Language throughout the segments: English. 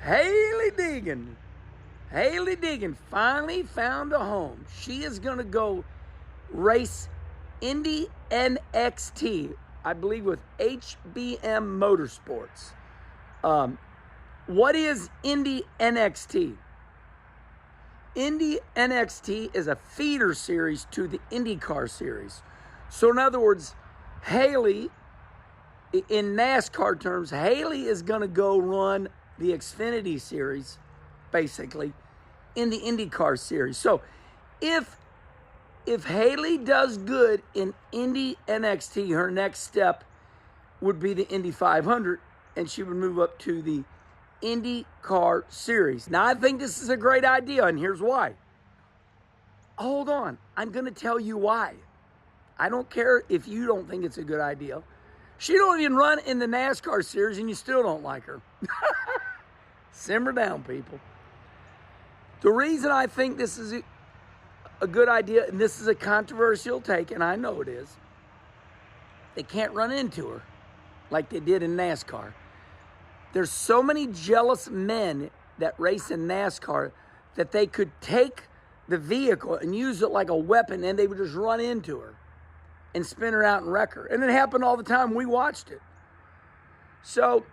Hailie Deegan. Hailie Deegan finally found a home. She is going to go race Indy NXT, I believe with HBM Motorsports. What is Indy NXT? Indy NXT is a feeder series to the IndyCar series. So in other words, Hailie, in NASCAR terms, Hailie is going to go run the Xfinity series, basically, in the IndyCar series. So if Hailie does good in Indy NXT, her next step would be the Indy 500, and she would move up to the IndyCar series. Now, I think this is a great idea, and here's why. Hold on. I'm going to tell you why. I don't care if you don't think it's a good idea. She don't even run in the NASCAR series, and you still don't like her. Simmer down, people. The reason I think this is a good idea, and this is a controversial take, and I know it is, they can't run into her like they did in NASCAR. There's so many jealous men that race in NASCAR that they could take the vehicle and use it like a weapon, and they would just run into her and spin her out and wreck her. And it happened all the time. We watched it. So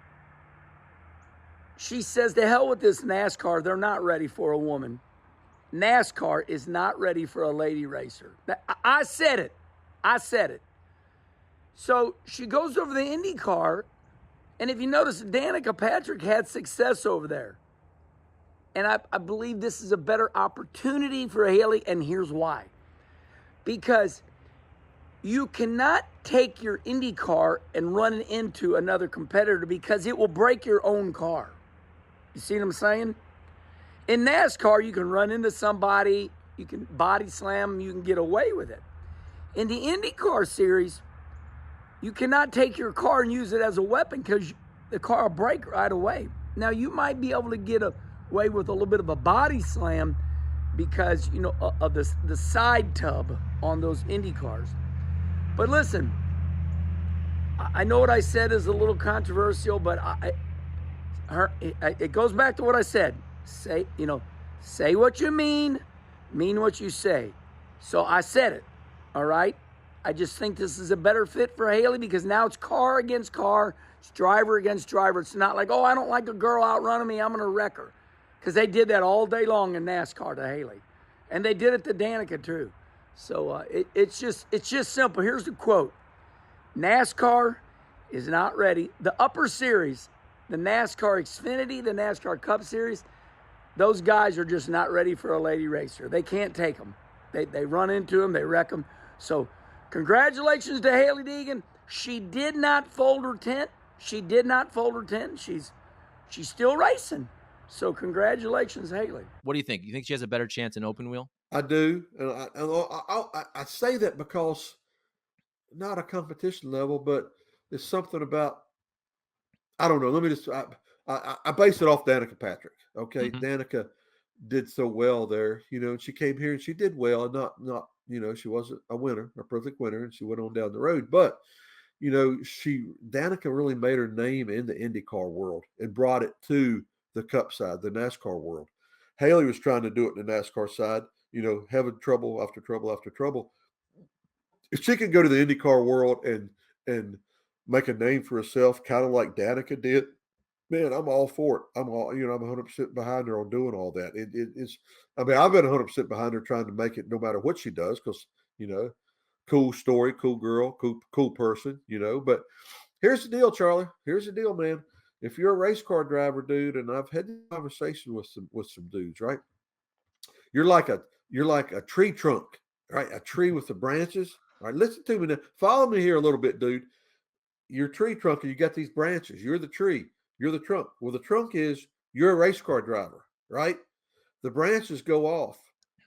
she says, to hell with this NASCAR. They're not ready for a woman. NASCAR is not ready for a lady racer. I said it. I said it. So she goes over the IndyCar, and if you notice, Danica Patrick had success over there. And I believe this is a better opportunity for Hailie, and here's why. Because you cannot take your Indy car and run it into another competitor because it will break your own car. You see what I'm saying? In NASCAR, you can run into somebody, you can body slam them, you can get away with it. In the IndyCar series, you cannot take your car and use it as a weapon because the car will break right away. Now, you might be able to get away with a little bit of a body slam because, you know, of the side tub on those Indy cars. But listen, I know what I said is a little controversial, but it goes back to what I said. Say what you mean what you say. So I said it, all right? I just think this is a better fit for Hailie because now it's car against car, it's driver against driver. It's not like, oh, I don't like a girl outrunning me, I'm going to wreck her. Because they did that all day long in NASCAR to Hailie. And they did it to Danica too. So it's just simple. Here's the quote. NASCAR is not ready. The upper series, the NASCAR Xfinity, the NASCAR Cup Series, those guys are just not ready for a lady racer. They can't take them. They run into them, they wreck them. So congratulations to Hailie Deegan. She did not fold her tent. She's still racing. So congratulations, Hailie. What do you think? You think she has a better chance in open wheel? I do. And I say that because not a competition level, but there's something about, I don't know. Let me just, I base it off Danica Patrick. Okay. Mm-hmm. Danica did so well there, you know, and she came here and she did well, and not, you know, she wasn't a winner, a perfect winner, and she went on down the road. But, you know, Danica really made her name in the IndyCar world and brought it to the Cup side, the NASCAR world. Hailie was trying to do it in the NASCAR side, you know, having trouble after trouble after trouble. If she can go to the IndyCar world and make a name for herself, kind of like Danica did, man, I'm all for it. I'm 100% behind her on doing all that. It's, I mean, I've been 100% behind her trying to make it no matter what she does because, you know, cool story, cool girl, cool person, you know. But here's the deal, Charlie. Here's the deal, man. If you're a race car driver, dude, and I've had this conversation with some dudes, right? You're like a tree trunk, right? A tree with the branches. All right, listen to me now. Follow me here a little bit, dude. You're a tree trunk and you got these branches. You're the tree. You're the trunk. Well, the trunk is you're a race car driver, right? The branches go off.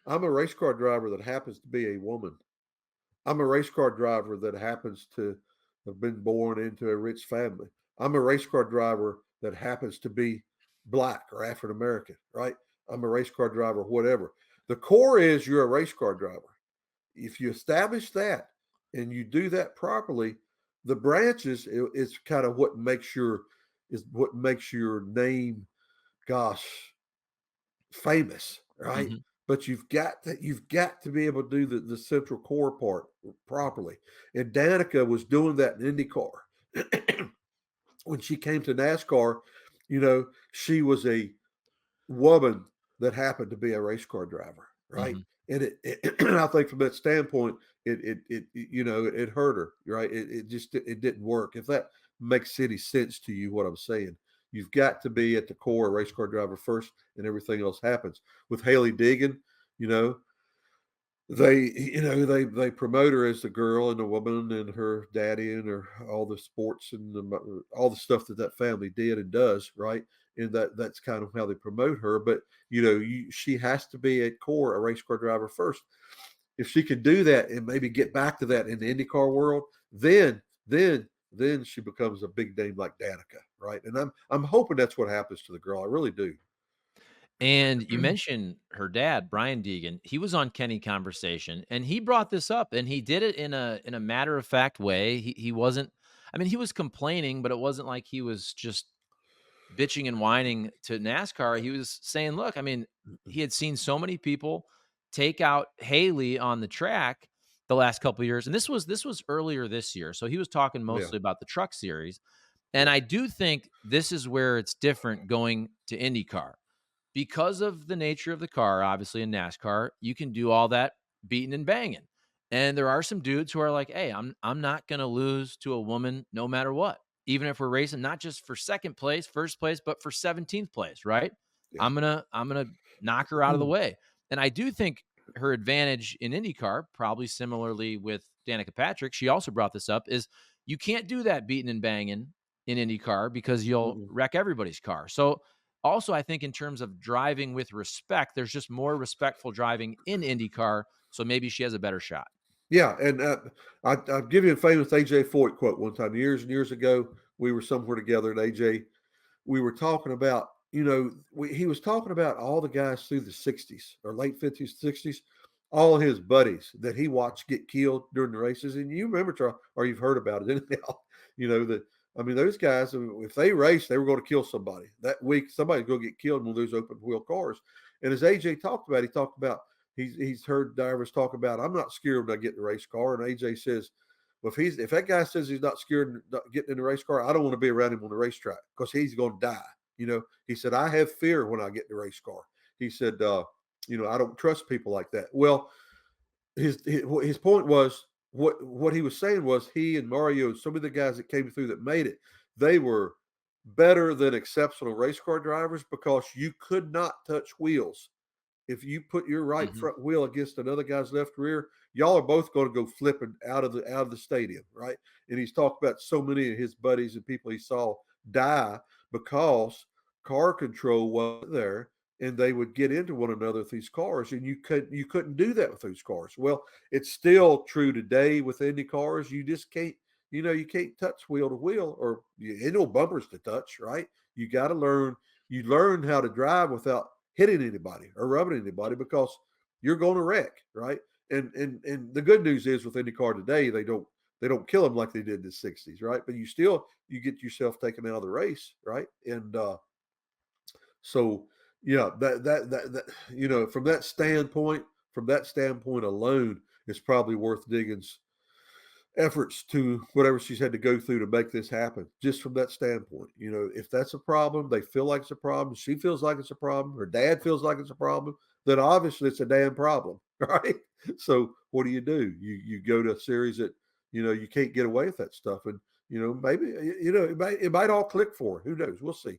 I'm a race car driver that happens to be a woman. I'm a race car driver that happens to have been born into a rich family. I'm a race car driver that happens to be black or African American, right? I'm a race car driver, whatever. The core is you're a race car driver. If you establish that and you do that properly, the branches is kind of what makes your name gosh, famous, right? Hmm. But you've got to be able to do the central core part properly. And Danica was doing that in IndyCar. When she came to NASCAR, she was a woman that happened to be a race car driver, right? Hmm. And I think from that standpoint, it hurt her, right? It didn't work. If that makes any sense to you, what I'm saying, you've got to be at the core a race car driver first, and everything else happens. With Hailie Deegan, you know, they promote her as the girl and the woman and her daddy and her all the sports and all the stuff that family did and does, right? And that's kind of how they promote her. But she has to be at core a race car driver first. If she can do that and maybe get back to that in the IndyCar world, then she becomes a big name like Danica, right? And I'm hoping that's what happens to the girl. I really do. And you mentioned her dad, Brian Deegan. He was on Kenny Conversation, and he brought this up, and he did it in a matter of fact way. He wasn't. I mean, he was complaining, but it wasn't like he was just bitching and whining to NASCAR. He was saying, "Look, I mean, he had seen so many people take out Hailie on the track the last couple of years, and this was earlier this year. So he was talking Yeah, mostly about the Truck Series, and yeah, I do think this is where it's different going to IndyCar because of the nature of the car, obviously in NASCAR, you can do all that beating and banging. And there are some dudes who are like, "Hey, I'm not going to lose to a woman no matter what. Even if we're racing not just for second place, first place, but for 17th place, right? yeah. I'm going to knock her out of the way." And I do think her advantage in IndyCar, probably similarly with Danica Patrick, she also brought this up, is you can't do that beating and banging in IndyCar because you'll Mm-mm. wreck everybody's car. So also, I think in terms of driving with respect, there's just more respectful driving in IndyCar, so maybe she has a better shot. Yeah, and I'll give you a famous AJ Foyt quote one time, years and years ago. We were somewhere together, and AJ, we were talking about, he was talking about all the guys through the 60s or late 50s, 60s, all his buddies that he watched get killed during the races. And you remember, or you've heard about it anyhow, that, I mean, those guys, if they raced, they were going to kill somebody. That week, somebody's going to get killed in one of those open wheel cars. And as AJ talked about, he talked about, he's heard drivers talk about, I'm not scared when I get in the race car. And AJ says, well, if that guy says he's not scared of getting in the race car, I don't want to be around him on the racetrack because he's going to die. He said, I have fear when I get in the race car. He said, I don't trust people like that. Well, his point was what he was saying was he and Mario, some of the guys that came through that made it, they were better than exceptional race car drivers because you could not touch wheels. If you put your right Mhm. front wheel against another guy's left rear, y'all are both going to go flipping out of the stadium, right? And he's talked about so many of his buddies and people he saw die because car control wasn't there, and they would get into one another with these cars, and you couldn't do that with those cars. Well, it's still true today with Indy cars. You just can't, you can't touch wheel to wheel, or no bumpers to touch, right? You got to learn. You learn how to drive without hitting anybody or rubbing anybody because you're going to wreck, right? And the good news is with IndyCar today, they don't kill them like they did in the 60s, right? But you get yourself taken out of the race, right? And so yeah, that from that standpoint alone, it's probably worth Diggins' efforts to whatever she's had to go through to make this happen. Just from that standpoint, if that's a problem, they feel like it's a problem. She feels like it's a problem. Her dad feels like it's a problem. Then obviously it's a damn problem, right? So what do? You go to a series that you can't get away with that stuff, and maybe it might all click for her. Who knows? We'll see.